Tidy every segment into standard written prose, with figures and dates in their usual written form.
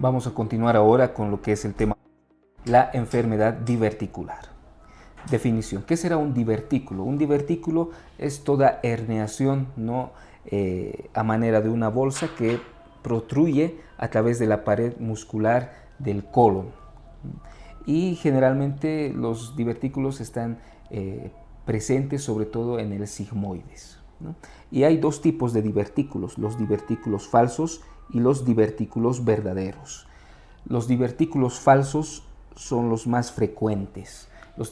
Vamos a continuar ahora con lo que es el tema, la enfermedad diverticular. Definición. ¿Qué será un divertículo? Un divertículo es toda herniación, ¿no? A manera de una bolsa que protruye a través de la pared muscular del colon. Y generalmente los divertículos están presentes sobre todo en el sigmoides, ¿no? Y hay dos tipos de divertículos, los divertículos falsos y los divertículos verdaderos. Los divertículos falsos son los más frecuentes. Estos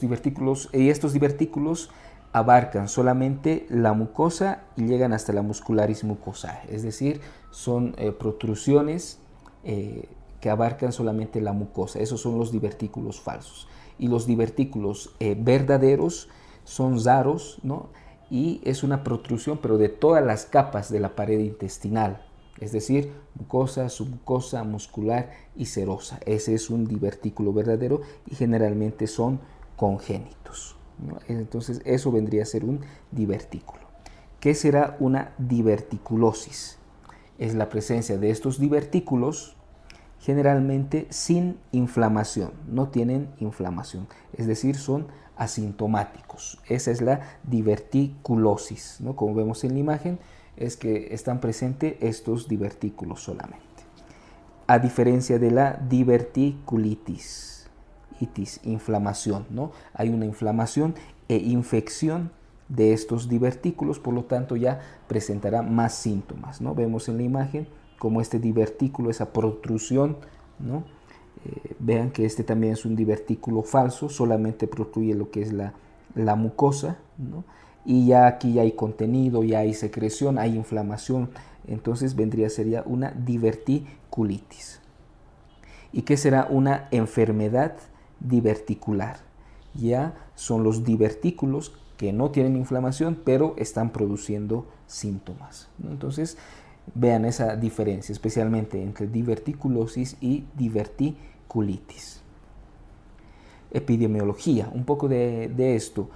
divertículos abarcan solamente la mucosa y llegan hasta la muscularis mucosae, es decir, son protrusiones que abarcan solamente la mucosa. Esos son los divertículos falsos. Y los divertículos verdaderos son raros, ¿no? Y es una protrusión, pero de todas las capas de la pared intestinal, es decir, mucosa, submucosa, muscular y serosa. Ese es un divertículo verdadero y generalmente son congénitos, ¿no? Entonces eso vendría a ser un divertículo. ¿Qué será una diverticulosis? Es la presencia de estos divertículos generalmente sin inflamación, no tienen inflamación, es decir, son asintomáticos. Esa es la diverticulosis, ¿no? Como vemos en la imagen, es que están presentes estos divertículos solamente. A diferencia de la diverticulitis, inflamación, ¿no? Hay una inflamación e infección de estos divertículos, por lo tanto ya presentará más síntomas, ¿no? Vemos en la imagen como este divertículo, esa protrusión, ¿no? Vean que este también es un divertículo falso, solamente protruye lo que es la mucosa, ¿no? Y ya aquí ya hay contenido, ya hay secreción, hay inflamación, entonces sería una diverticulitis. ¿Y qué será una enfermedad diverticular? Ya son los divertículos que no tienen inflamación, pero están produciendo síntomas, ¿no? Entonces, vean esa diferencia, especialmente entre diverticulosis y diverticulitis. Epidemiología, un poco de esto.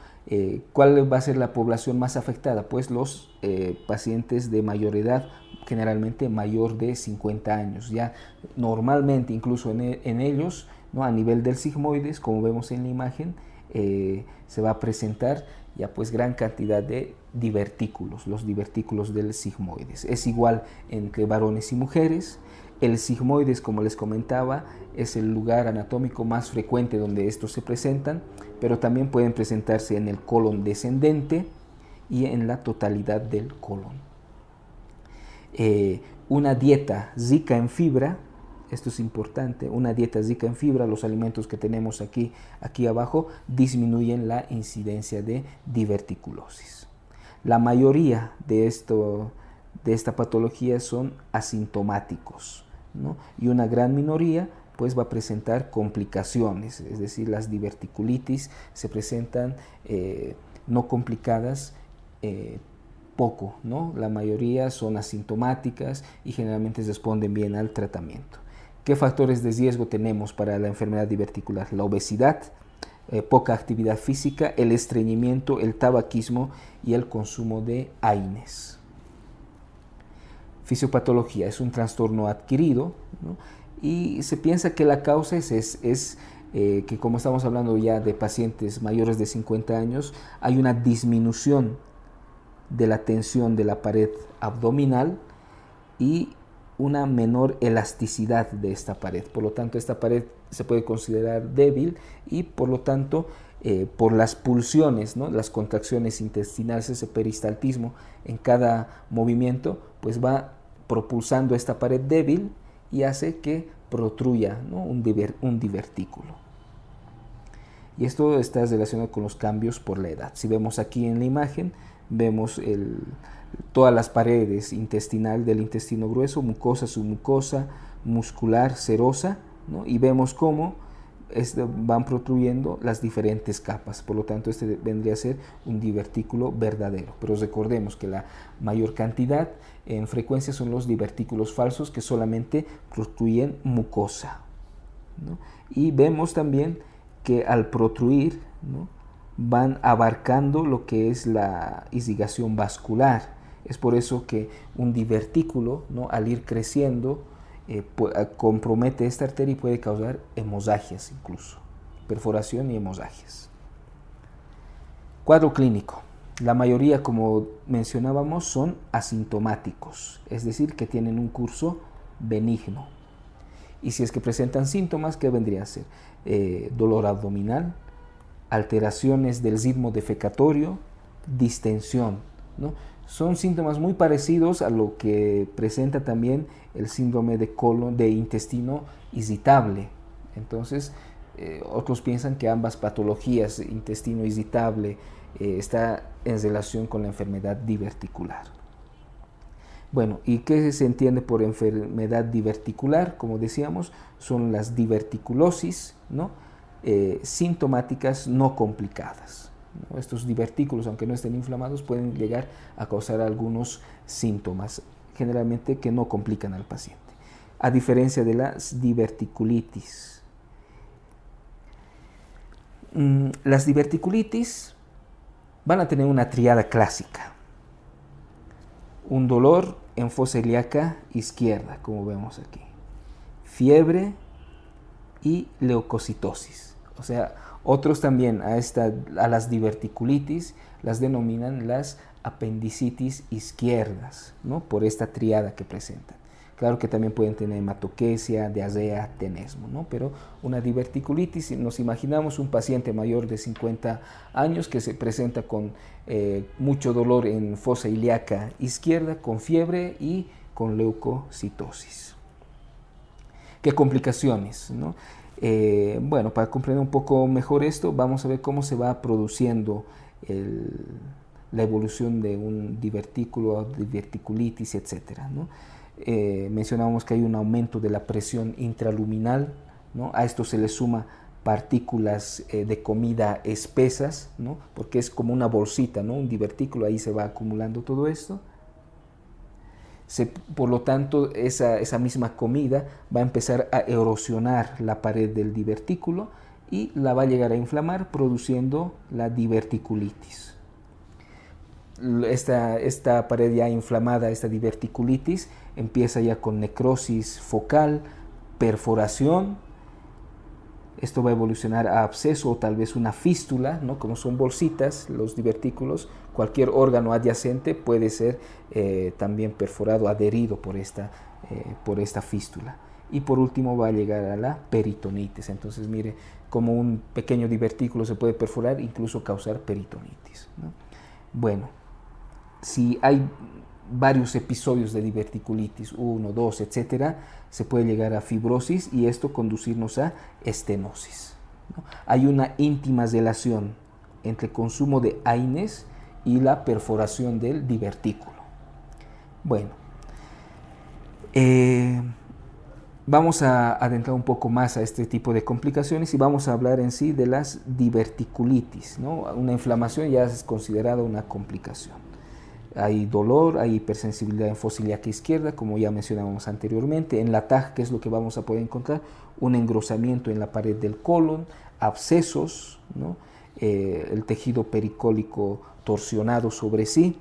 ¿Cuál va a ser la población más afectada? Pues los pacientes de mayor edad, generalmente mayor de 50 años. Ya normalmente, incluso en ellos, ¿no? A nivel del sigmoides, como vemos en la imagen, se va a presentar ya pues gran cantidad de divertículos, los divertículos del sigmoides. Es igual entre varones y mujeres. El sigmoides, como les comentaba, es el lugar anatómico más frecuente donde estos se presentan, pero también pueden presentarse en el colon descendente y en la totalidad del colon. Una dieta rica en fibra, esto es importante, una dieta rica en fibra, los alimentos que tenemos aquí abajo disminuyen la incidencia de diverticulosis. La mayoría de esta patología son asintomáticos, ¿no? Y una gran minoría pues va a presentar complicaciones, es decir, las diverticulitis se presentan no complicadas poco, ¿no? La mayoría son asintomáticas y generalmente responden bien al tratamiento. ¿Qué factores de riesgo tenemos para la enfermedad diverticular? La obesidad, poca actividad física, el estreñimiento, el tabaquismo y el consumo de AINES. Fisiopatología es un trastorno adquirido, ¿no? Y se piensa que la causa es que, como estamos hablando ya de pacientes mayores de 50 años, hay una disminución de la tensión de la pared abdominal y una menor elasticidad de esta pared. Por lo tanto, esta pared se puede considerar débil y por lo tanto, por las pulsiones, ¿no? Las contracciones intestinales, ese peristaltismo en cada movimiento, pues va propulsando esta pared débil y hace que protruya, ¿no? un divertículo. Y esto está relacionado con los cambios por la edad. Si vemos aquí en la imagen, vemos todas las paredes intestinal del intestino grueso, mucosa, submucosa, muscular, serosa, ¿no? Y vemos cómo van protruyendo las diferentes capas. Por lo tanto, este vendría a ser un divertículo verdadero. Pero recordemos que la mayor cantidad en frecuencia son los divertículos falsos que solamente protruyen mucosa, ¿no? Y vemos también que al protruir, ¿no? Van abarcando lo que es la irrigación vascular. Es por eso que un divertículo, ¿no? Al ir creciendo compromete esta arteria y puede causar hemorragias incluso, perforación y hemorragias. Cuadro clínico. La mayoría, como mencionábamos, son asintomáticos, es decir, que tienen un curso benigno. Y si es que presentan síntomas, ¿qué vendría a ser? Dolor abdominal, alteraciones del ritmo defecatorio, distensión, ¿no? Son síntomas muy parecidos a lo que presenta también el síndrome de colon, de intestino irritable. Entonces, otros piensan que ambas patologías, intestino irritable, está en relación con la enfermedad diverticular. Bueno, ¿y qué se entiende por enfermedad diverticular? Como decíamos, son las diverticulosis, ¿no? Sintomáticas no complicadas, ¿no? Estos divertículos, aunque no estén inflamados, pueden llegar a causar algunos síntomas, generalmente que no complican al paciente. A diferencia de las diverticulitis. Las diverticulitis van a tener una triada clásica. Un dolor en fosa ilíaca izquierda, como vemos aquí. Fiebre y leucocitosis. O sea, otros también a las diverticulitis las denominan las apendicitis izquierdas, ¿no? Por esta triada que presentan. Claro que también pueden tener hematoquesia, diarrea, tenesmo, ¿no? Pero una diverticulitis, nos imaginamos un paciente mayor de 50 años que se presenta con mucho dolor en fosa ilíaca izquierda, con fiebre y con leucocitosis. ¿Qué complicaciones, no? Bueno, para comprender un poco mejor esto, vamos a ver cómo se va produciendo la evolución de un divertículo, diverticulitis, etc., ¿no? Mencionábamos que hay un aumento de la presión intraluminal, ¿no? A esto se le suma partículas de comida espesas, ¿no? Porque es como una bolsita, ¿no? Un divertículo, ahí se va acumulando todo esto. Por lo tanto, esa misma comida va a empezar a erosionar la pared del divertículo y la va a llegar a inflamar, produciendo la diverticulitis. Esta pared ya inflamada, esta diverticulitis, empieza ya con necrosis focal, perforación. Esto va a evolucionar a absceso o tal vez una fístula, ¿no? Como son bolsitas, los divertículos, cualquier órgano adyacente puede ser también perforado, adherido por esta fístula. Y por último va a llegar a la peritonitis. Entonces mire cómo un pequeño divertículo se puede perforar, incluso causar peritonitis, ¿no? Bueno, si hay varios episodios de diverticulitis, 1, 2, etcétera, se puede llegar a fibrosis y esto conducirnos a estenosis, ¿no? Hay una íntima relación entre el consumo de AINES y la perforación del divertículo. Bueno, vamos a adentrar un poco más a este tipo de complicaciones y vamos a hablar en sí de las diverticulitis, ¿no? Una inflamación ya es considerada una complicación. Hay dolor, hay hipersensibilidad en fosa ilíaca izquierda, como ya mencionábamos anteriormente. En la TAG, ¿qué es lo que vamos a poder encontrar? Un engrosamiento en la pared del colon, abscesos, ¿no? El tejido pericólico torsionado sobre sí.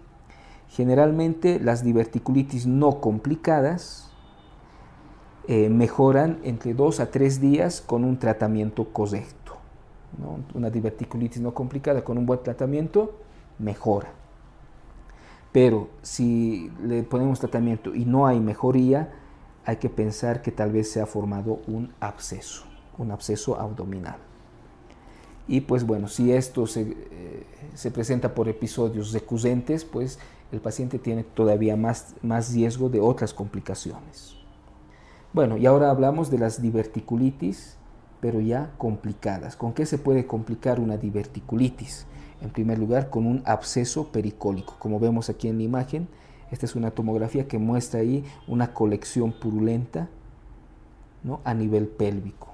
Generalmente las diverticulitis no complicadas mejoran entre 2 a 3 días con un tratamiento correcto, ¿no? Una diverticulitis no complicada con un buen tratamiento mejora. Pero si le ponemos tratamiento y no hay mejoría, hay que pensar que tal vez se ha formado un absceso abdominal. Y pues bueno, si esto se presenta por episodios recurrentes, pues el paciente tiene todavía más riesgo de otras complicaciones. Bueno, y ahora hablamos de las diverticulitis, pero ya complicadas. ¿Con qué se puede complicar una diverticulitis? En primer lugar, con un absceso pericólico. Como vemos aquí en la imagen, esta es una tomografía que muestra ahí una colección purulenta, ¿no? A nivel pélvico.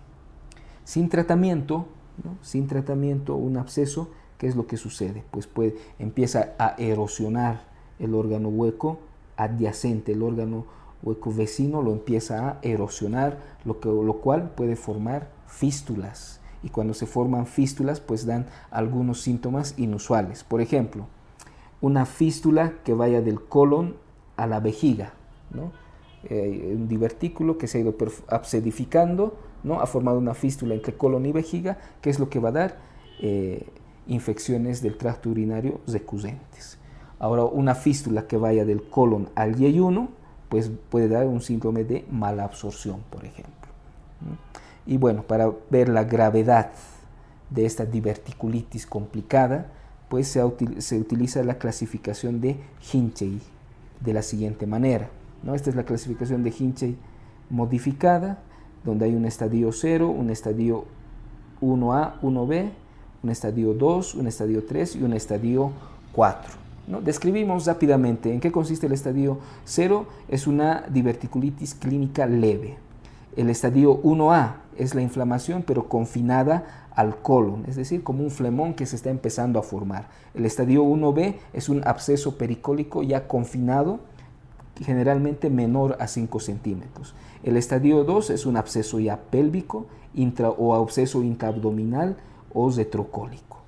Sin tratamiento, ¿no? Sin tratamiento, un absceso, ¿qué es lo que sucede? Pues empieza a erosionar el órgano hueco adyacente, el órgano hueco vecino lo empieza a erosionar, lo cual puede formar fístulas. Y cuando se forman fístulas, pues dan algunos síntomas inusuales. Por ejemplo, una fístula que vaya del colon a la vejiga, ¿no? Un divertículo que se ha ido abscedificando, ¿no? Ha formado una fístula entre colon y vejiga, que es lo que va a dar infecciones del tracto urinario recurrentes. Ahora, una fístula que vaya del colon al yeyuno, pues puede dar un síndrome de malabsorción, por ejemplo. Y bueno, para ver la gravedad de esta diverticulitis complicada, pues se utiliza la clasificación de Hinchey de la siguiente manera, ¿no? Esta es la clasificación de Hinchey modificada, donde hay un estadio 0, un estadio 1A, 1B, un estadio 2, un estadio 3 y un estadio 4. ¿No? Describimos rápidamente en qué consiste el estadio 0. Es una diverticulitis clínica leve. El estadio 1A es la inflamación, pero confinada al colon, es decir, como un flemón que se está empezando a formar. El estadio 1B es un absceso pericólico ya confinado, generalmente menor a 5 centímetros. El estadio 2 es un absceso ya pélvico o absceso intraabdominal o retrocólico.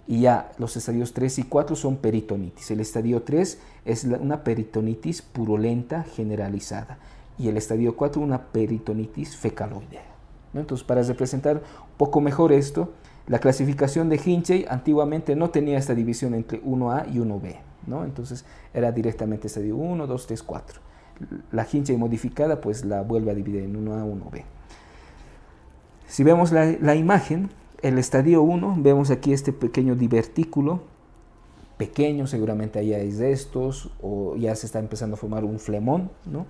Y ya los estadios 3 y 4 son peritonitis. El estadio 3 es una peritonitis purulenta generalizada y el estadio 4 una peritonitis fecaloidea, ¿no? Entonces, para representar un poco mejor esto, la clasificación de Hinchey antiguamente no tenía esta división entre 1A y 1B, ¿no? Entonces era directamente estadio 1, 2, 3, 4. La Hinchey modificada pues la vuelve a dividir en 1A, 1B. Si vemos la imagen, el estadio 1, vemos aquí este pequeño divertículo, pequeño, seguramente ahí hay restos o ya se está empezando a formar un flemón, ¿no?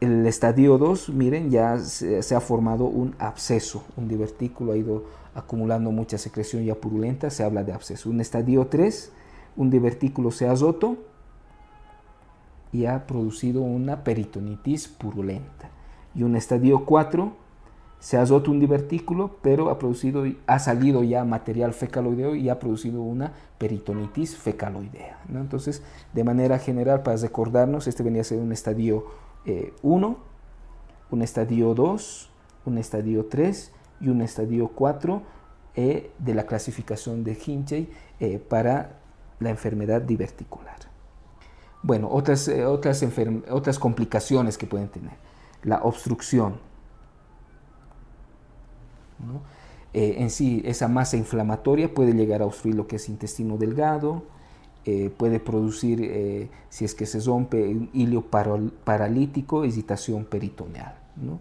El estadio 2, miren, ya se ha formado un absceso, un divertículo ha ido acumulando mucha secreción ya purulenta, se habla de absceso. Un estadio 3, un divertículo se ha roto y ha producido una peritonitis purulenta. Y un estadio 4, se ha roto un divertículo, pero ha salido ya material fecaloideo y ha producido una peritonitis fecaloidea, ¿no? Entonces, de manera general, para recordarnos, este venía a ser un estadio 1, un estadio 2, un estadio 3 y un estadio 4 de la clasificación de Hinchey para la enfermedad diverticular. Bueno, otras complicaciones que pueden tener. La obstrucción, ¿no? En sí, esa masa inflamatoria puede llegar a obstruir lo que es intestino delgado, puede producir, si es que se rompe, un hilo paralítico, excitación peritoneal, ¿no?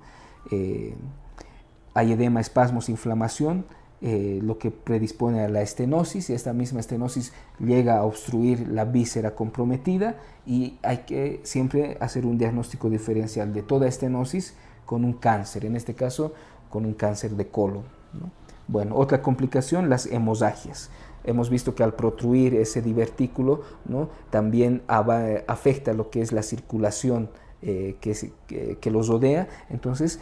Hay edema, espasmos, inflamación, lo que predispone a la estenosis, y esta misma estenosis llega a obstruir la víscera comprometida, y hay que siempre hacer un diagnóstico diferencial de toda estenosis con un cáncer, en este caso con un cáncer de colon, ¿no? Bueno, otra complicación, las hemorragias. Hemos visto que al protruir ese divertículo, ¿no?, también afecta lo que es la circulación que los rodea, entonces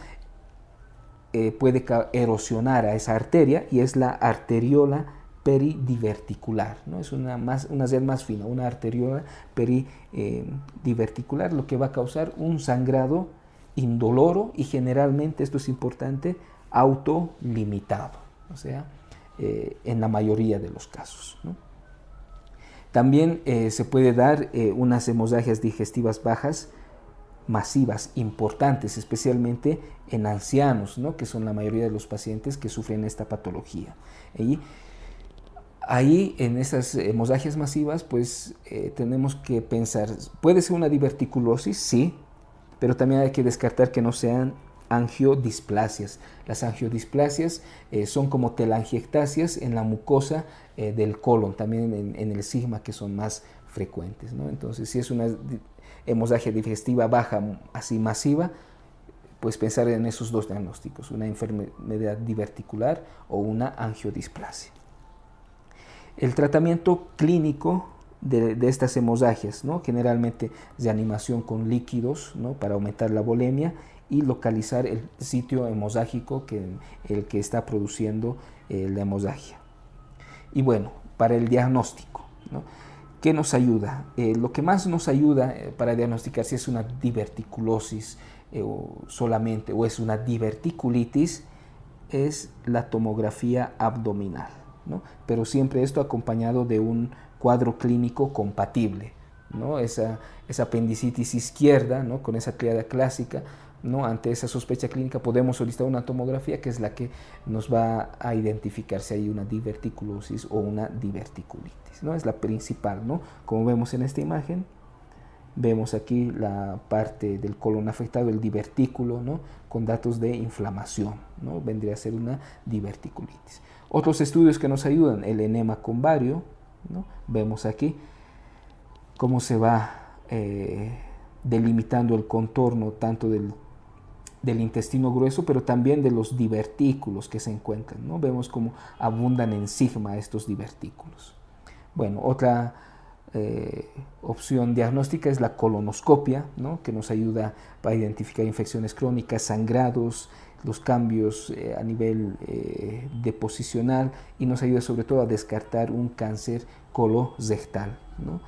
puede erosionar a esa arteria, y es la arteriola peridiverticular, ¿no? Es una red más fina, una arteriola peridiverticular, lo que va a causar un sangrado indoloro y generalmente, esto es importante, autolimitado, o sea, en la mayoría de los casos, ¿no? También se puede dar unas hemorragias digestivas bajas masivas, importantes, especialmente en ancianos, ¿no?, que son la mayoría de los pacientes que sufren esta patología. Y ahí, en esas hemorragias masivas, pues tenemos que pensar, ¿puede ser una diverticulosis? Sí, pero también hay que descartar que no sean angiodisplasias. Las angiodisplasias son como telangiectasias en la mucosa del colon, también en el sigma, que son más frecuentes, ¿no? Entonces, si es una hemorragia digestiva baja, así masiva, pues pensar en esos dos diagnósticos, una enfermedad diverticular o una angiodisplasia. El tratamiento clínico de estas hemorragias, ¿no?, generalmente reanimación con líquidos, ¿no?, para aumentar la volemia y localizar el sitio hemorrágico el que está produciendo la hemorragia. Y bueno, para el diagnóstico, ¿no?, ¿qué nos ayuda? Lo que más nos ayuda para diagnosticar si es una diverticulosis solamente o es una diverticulitis es la tomografía abdominal, ¿no? Pero siempre esto acompañado de un cuadro clínico compatible, ¿no? Esa apendicitis izquierda, ¿no? Con esa tríada clásica, ¿no? Ante esa sospecha clínica podemos solicitar una tomografía que es la que nos va a identificar si hay una diverticulosis o una diverticulitis, ¿no? Es la principal, ¿no? Como vemos en esta imagen, vemos aquí la parte del colon afectado, el divertículo, ¿no? Con datos de inflamación, ¿no? Vendría a ser una diverticulitis. Otros estudios que nos ayudan, el enema con bario, ¿no? Vemos aquí cómo se va delimitando el contorno tanto del intestino grueso, pero también de los divertículos que se encuentran, ¿no? Vemos cómo abundan en sigma estos divertículos. Bueno, otra opción diagnóstica es la colonoscopia, ¿no? Que nos ayuda para identificar infecciones crónicas, sangrados, los cambios a nivel deposicional, y nos ayuda sobre todo a descartar un cáncer colorectal, ¿no?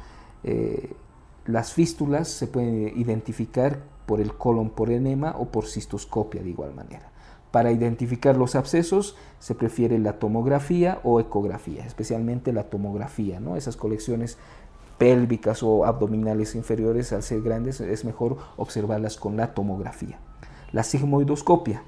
Las fístulas se pueden identificar por el colon por enema o por cistoscopia de igual manera. Para identificar los abscesos se prefiere la tomografía o ecografía, especialmente la tomografía, ¿no? Esas colecciones pélvicas o abdominales inferiores, al ser grandes, es mejor observarlas con la tomografía. La sigmoidoscopia.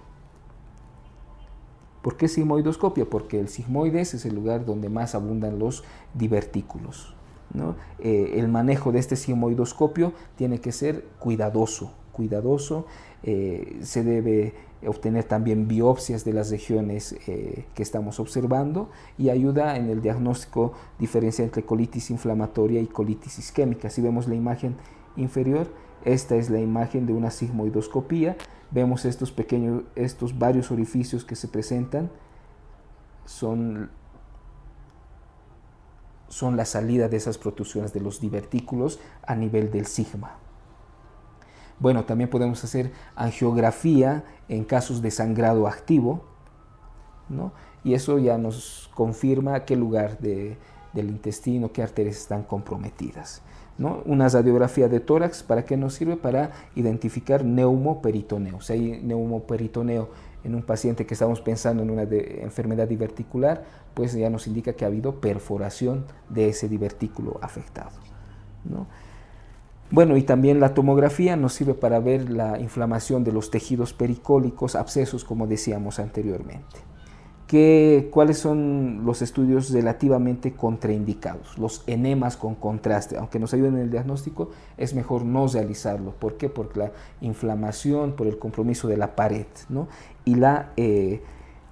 ¿Por qué sigmoidoscopia? Porque el sigmoides es el lugar donde más abundan los divertículos, ¿no? El manejo de este sigmoidoscopio tiene que ser cuidadoso. Se debe obtener también biopsias de las regiones que estamos observando, y ayuda en el diagnóstico diferencial entre colitis inflamatoria y colitis isquémica. Si vemos la imagen inferior, esta es la imagen de una sigmoidoscopía. Vemos estos varios orificios que se presentan, son la salida de esas protrusiones de los divertículos a nivel del sigma. Bueno, también podemos hacer angiografía en casos de sangrado activo, ¿no? Y eso ya nos confirma qué lugar del intestino, qué arterias están comprometidas, ¿no? Una radiografía de tórax, ¿para qué nos sirve? Para identificar neumoperitoneo. Si hay neumoperitoneo en un paciente que estamos pensando en una enfermedad diverticular, pues ya nos indica que ha habido perforación de ese divertículo afectado, ¿no? Bueno, y también la tomografía nos sirve para ver la inflamación de los tejidos pericólicos, abscesos, como decíamos anteriormente. ¿Cuáles son los estudios relativamente contraindicados? Los enemas con contraste, aunque nos ayuden en el diagnóstico, es mejor no realizarlo. ¿Por qué? Por la inflamación, por el compromiso de la pared, ¿no? Y la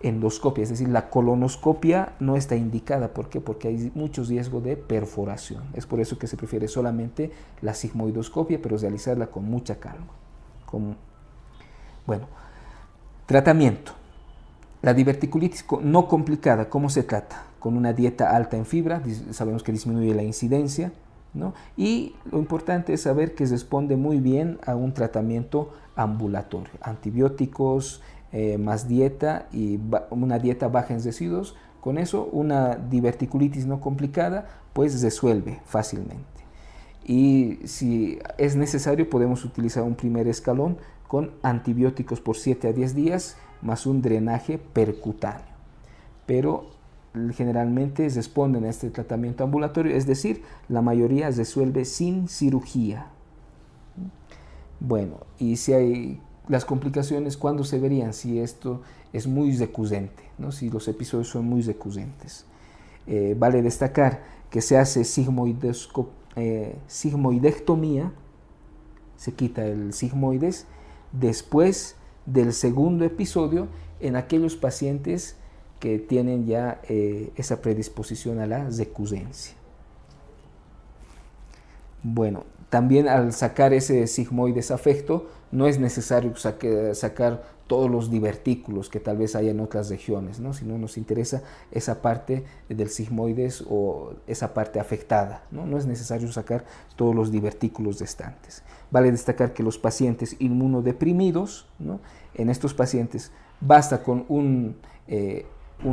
endoscopia, es decir, la colonoscopia no está indicada. ¿Por qué? Porque hay mucho riesgo de perforación. Es por eso que se prefiere solamente la sigmoidoscopia, pero realizarla con mucha calma. Bueno, tratamiento. La diverticulitis no complicada, ¿cómo se trata? Con una dieta alta en fibra, sabemos que disminuye la incidencia, ¿no? Y lo importante es saber que responde muy bien a un tratamiento ambulatorio, antibióticos, más dieta y una dieta baja en residuos. Con eso una diverticulitis no complicada pues resuelve fácilmente. Y si es necesario podemos utilizar un primer escalón con antibióticos por 7 a 10 días más un drenaje percutáneo. Pero generalmente responden a este tratamiento ambulatorio, es decir, la mayoría resuelve sin cirugía. Bueno, y si hay las complicaciones, ¿cuándo se verían? Si esto es muy recurrente, ¿no? Si los episodios son muy recurrentes. Vale destacar que se hace sigmoidectomía, se quita el sigmoides, después del segundo episodio en aquellos pacientes que tienen ya esa predisposición a la recurrencia. Bueno, también al sacar ese sigmoides afecto no es necesario sacar todos los divertículos que tal vez haya en otras regiones, ¿no? Sino nos interesa esa parte del sigmoides o esa parte afectada, ¿no? No es necesario sacar todos los divertículos restantes. Vale destacar que los pacientes inmunodeprimidos, ¿no? En estos pacientes basta con un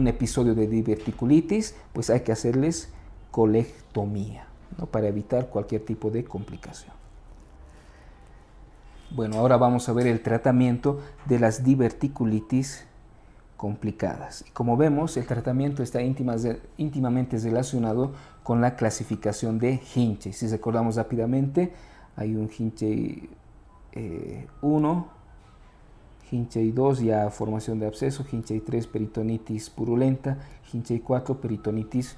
episodio de diverticulitis, pues hay que hacerles colectomía, ¿no? Para evitar cualquier tipo de complicación. Bueno, ahora vamos a ver el tratamiento de las diverticulitis complicadas. Como vemos, el tratamiento está íntimamente relacionado con la clasificación de Hinchey. Si recordamos rápidamente, hay un Hinchey 1, Hinchey 2, ya formación de absceso, Hinchey 3, peritonitis purulenta, Hinchey 4, peritonitis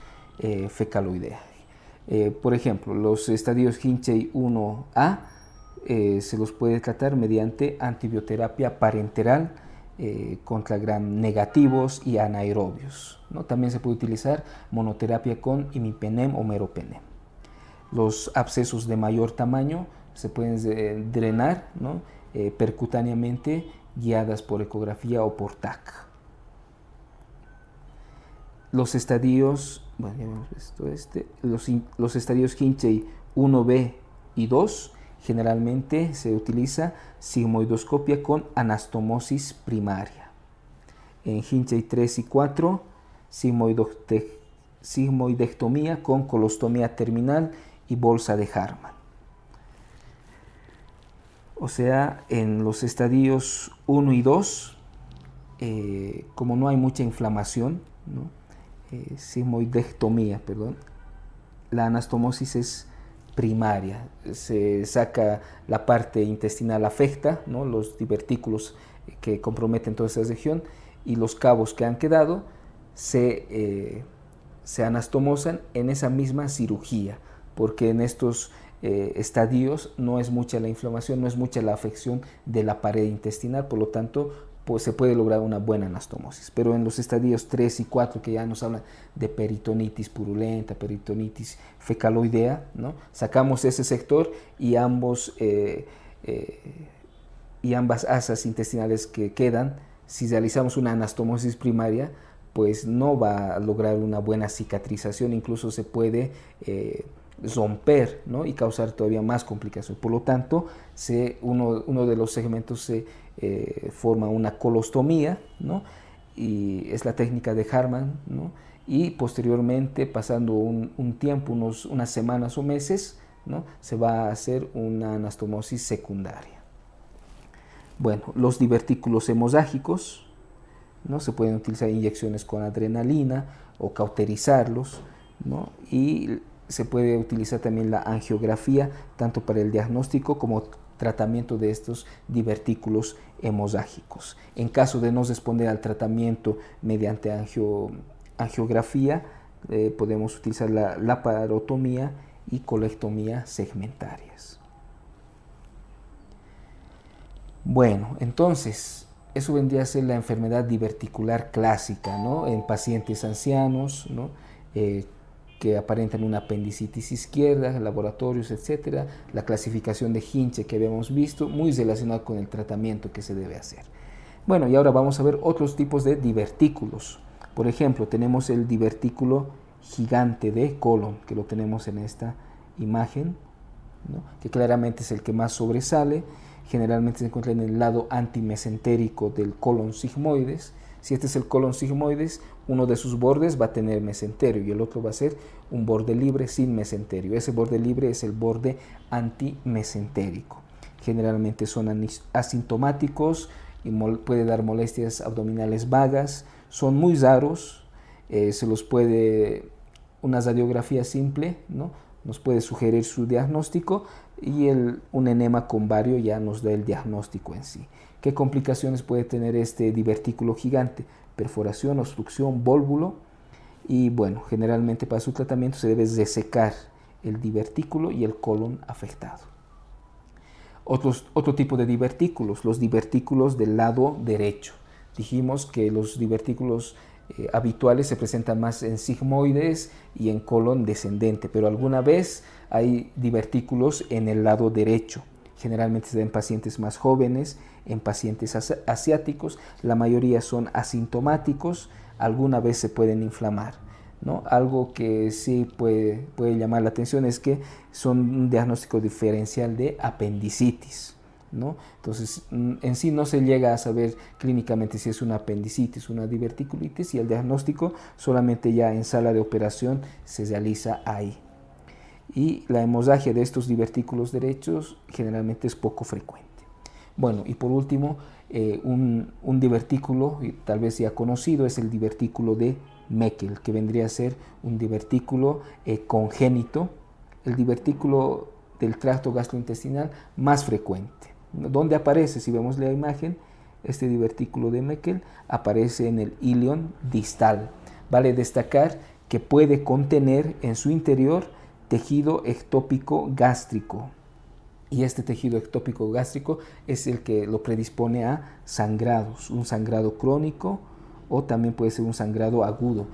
fecaloidea. Por ejemplo, los estadios Hinchey 1A se los puede tratar mediante antibioterapia parenteral contra gram negativos y anaerobios, ¿no? También se puede utilizar monoterapia con imipenem o meropenem. Los abscesos de mayor tamaño se pueden drenar, ¿no? Percutáneamente, guiadas por ecografía o por TAC. Los estadios, bueno, ya hemos visto los estadios Hinchey 1B y 2, generalmente se utiliza sigmoidoscopia con anastomosis primaria. En Hinchey 3 y 4, sigmoidectomía con colostomía terminal y bolsa de Harman. O sea, en los estadios 1 y 2, como no hay mucha inflamación, ¿no? Sigmoidectomía, perdón, la anastomosis es primaria, se saca la parte intestinal afecta, ¿no? Los divertículos que comprometen toda esa región, y los cabos que han quedado se anastomosan en esa misma cirugía, porque en estos estadios no es mucha la inflamación, no es mucha la afección de la pared intestinal, por lo tanto pues se puede lograr una buena anastomosis. Pero en los estadios 3 y 4, que ya nos hablan de peritonitis purulenta, peritonitis fecaloidea, ¿no? Sacamos ese sector y ambas asas intestinales que quedan, si realizamos una anastomosis primaria, pues no va a lograr una buena cicatrización, incluso se puede romper, ¿no? Y causar todavía más complicaciones. Por lo tanto, uno de los segmentos se forma una colostomía, ¿no? Y es la técnica de Harman, ¿no? Y posteriormente, pasando un tiempo, unas semanas o meses, ¿no? Se va a hacer una anastomosis secundaria. Bueno, los divertículos hemorrágicos, ¿no? Se pueden utilizar inyecciones con adrenalina o cauterizarlos, ¿no? Y se puede utilizar también la angiografía, tanto para el diagnóstico como tratamiento de estos divertículos hemorrágicos. En caso de no responder al tratamiento mediante angiografía, podemos utilizar la laparotomía y colectomía segmentarias. Bueno, entonces, eso vendría a ser la enfermedad diverticular clásica, ¿no? En pacientes ancianos, ¿no? Que aparentan una apendicitis izquierda, laboratorios, etcétera, la clasificación de Hinchey que habíamos visto, muy relacionada con el tratamiento que se debe hacer. Bueno, y ahora vamos a ver otros tipos de divertículos. Por ejemplo, tenemos el divertículo gigante de colon, que lo tenemos en esta imagen, ¿no? Que claramente es el que más sobresale. Generalmente se encuentra en el lado antimesentérico del colon sigmoides. Si este es el colon sigmoides, uno de sus bordes va a tener mesenterio y el otro va a ser un borde libre sin mesenterio. Ese borde libre es el borde antimesentérico. Generalmente son asintomáticos y puede dar molestias abdominales vagas. Son muy raros. Se los puede, una radiografía simple, ¿no? Nos puede sugerir su diagnóstico, y un enema con bario ya nos da el diagnóstico en sí. ¿Qué complicaciones puede tener este divertículo gigante? Perforación, obstrucción, vólvulo, y bueno, generalmente para su tratamiento se debe resecar el divertículo y el colon afectado. Otro tipo de divertículos, los divertículos del lado derecho. Dijimos que los divertículos habituales se presentan más en sigmoides y en colon descendente, pero alguna vez hay divertículos en el lado derecho. Generalmente se da en pacientes más jóvenes, en pacientes asiáticos. La mayoría son asintomáticos, alguna vez se pueden inflamar, ¿no? Algo que sí puede llamar la atención es que son un diagnóstico diferencial de apendicitis, ¿no? Entonces, en sí no se llega a saber clínicamente si es una apendicitis, una diverticulitis, y el diagnóstico solamente ya en sala de operación se realiza ahí. Y la hemorragia de estos divertículos derechos generalmente es poco frecuente. Bueno, y por último, un divertículo, tal vez ya conocido, es el divertículo de Meckel, que vendría a ser un divertículo congénito, el divertículo del tracto gastrointestinal más frecuente. ¿Dónde aparece? Si vemos la imagen, este divertículo de Meckel aparece en el ilion distal. Vale destacar que puede contener en su interior tejido ectópico gástrico. Y este tejido ectópico gástrico es el que lo predispone a sangrados, un sangrado crónico o también puede ser un sangrado agudo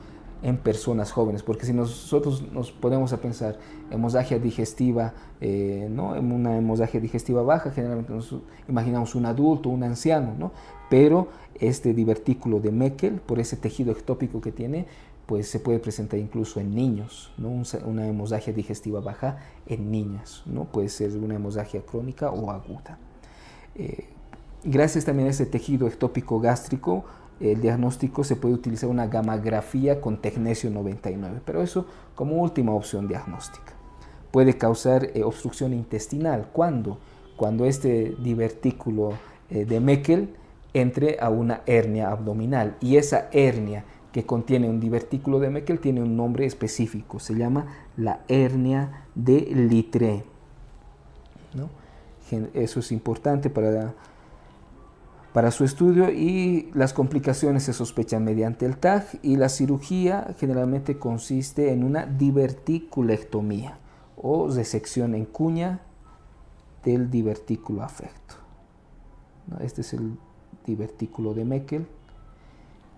en personas jóvenes, porque si nosotros nos ponemos a pensar hemorragia digestiva, ¿no? En una hemorragia digestiva baja, generalmente nos imaginamos un adulto, un anciano, ¿no? Pero este divertículo de Meckel, por ese tejido ectópico que tiene, pues se puede presentar incluso en niños, ¿no? Una hemorragia digestiva baja en niñas, ¿no? Puede ser una hemorragia crónica o aguda. Gracias también a ese tejido ectópico gástrico, el diagnóstico se puede utilizar una gamografía con tecnesio 99, pero eso como última opción diagnóstica. Puede causar obstrucción intestinal. ¿Cuándo? Cuando este divertículo de Meckel entre a una hernia abdominal, y esa hernia que contiene un divertículo de Meckel tiene un nombre específico, se llama la hernia de Littré, ¿no? Eso es importante para su estudio, y las complicaciones se sospechan mediante el TAG, y la cirugía generalmente consiste en una diverticulectomía o resección en cuña del divertículo afecto. Este es el divertículo de Meckel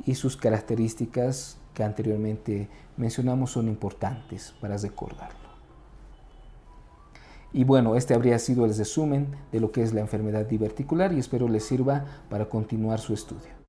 y sus características que anteriormente mencionamos son importantes para recordarlo. Y bueno, este habría sido el resumen de lo que es la enfermedad diverticular y espero les sirva para continuar su estudio.